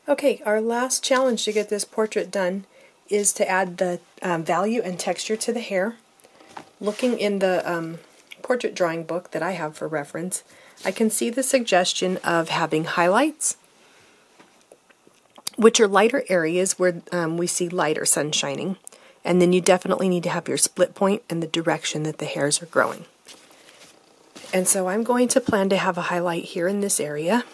Okay, our last challenge to get this portrait done is to add the value and texture to the hair. Looking in the portrait drawing book that I have for reference, I can see the suggestion of having highlights, which are lighter areas where we see lighter sun shining. And then you definitely need to have your split point and the direction that the hairs are growing. And so I'm going to plan to have a highlight here in this area.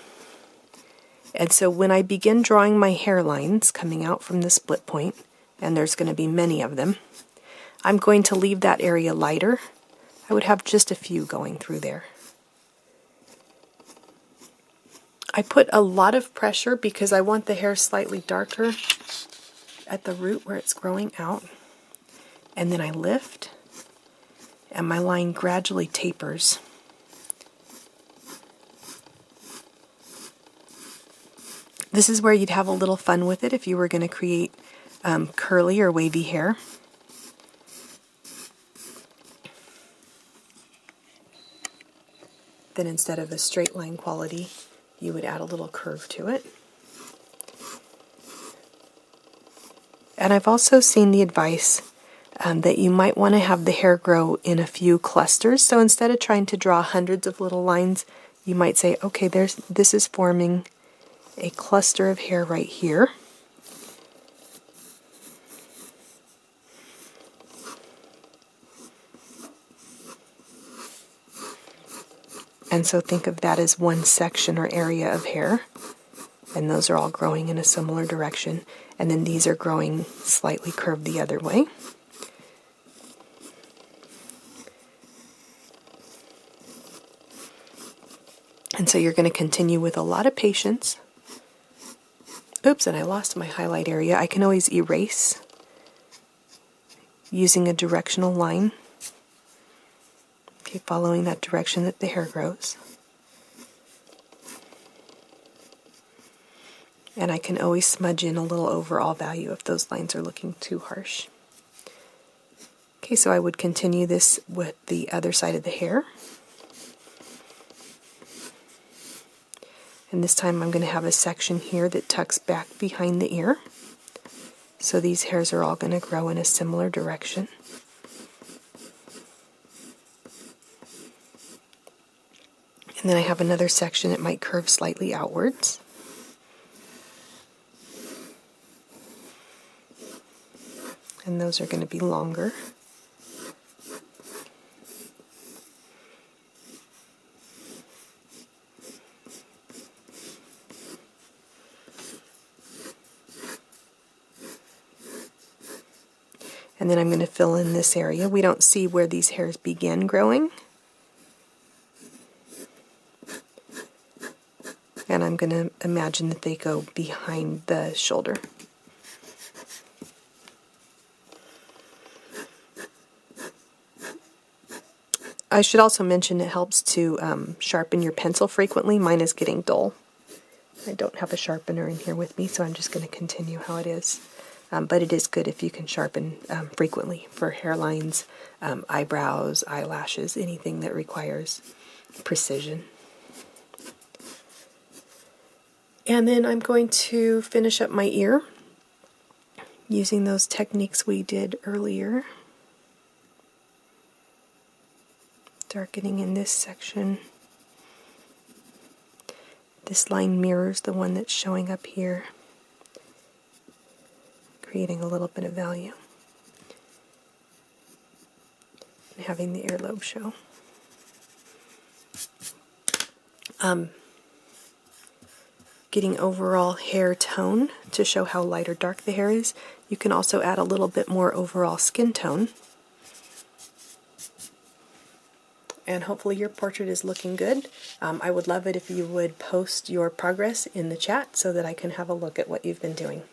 And so when I begin drawing my hairlines coming out from the split point, and there's going to be many of them, I'm going to leave that area lighter. I would have just a few going through there. I put a lot of pressure because I want the hair slightly darker at the root where it's growing out. And then I lift, and my line gradually tapers. This is where you'd have a little fun with it if you were going to create curly or wavy hair. Then instead of a straight line quality, you would add a little curve to it. And I've also seen the advice that you might want to have the hair grow in a few clusters. So instead of trying to draw hundreds of little lines, you might say, okay, this is forming a cluster of hair right here. And so think of that as one section or area of hair. And those are all growing in a similar direction. And then these are growing slightly curved the other way. And so you're going to continue with a lot of patience. Oops, and I lost my highlight area. I can always erase using a directional line. Okay, following that direction that the hair grows. And I can always smudge in a little overall value if those lines are looking too harsh. Okay, so I would continue this with the other side of the hair. And this time I'm going to have a section here that tucks back behind the ear. So these hairs are all going to grow in a similar direction. And then I have another section that might curve slightly outwards. And those are going to be longer. And then I'm going to fill in this area. We don't see where these hairs begin growing. And I'm going to imagine that they go behind the shoulder. I should also mention it helps to sharpen your pencil frequently. Mine is getting dull. I don't have a sharpener in here with me, so I'm just going to continue how it is. But it is good if you can sharpen frequently for hairlines, eyebrows, eyelashes, anything that requires precision. And then I'm going to finish up my ear using those techniques we did earlier. Darkening in this section. This line mirrors the one that's showing up here, creating a little bit of value. And having the earlobe show. Getting overall hair tone to show how light or dark the hair is. You can also add a little bit more overall skin tone. And hopefully your portrait is looking good. I would love it if you would post your progress in the chat so that I can have a look at what you've been doing.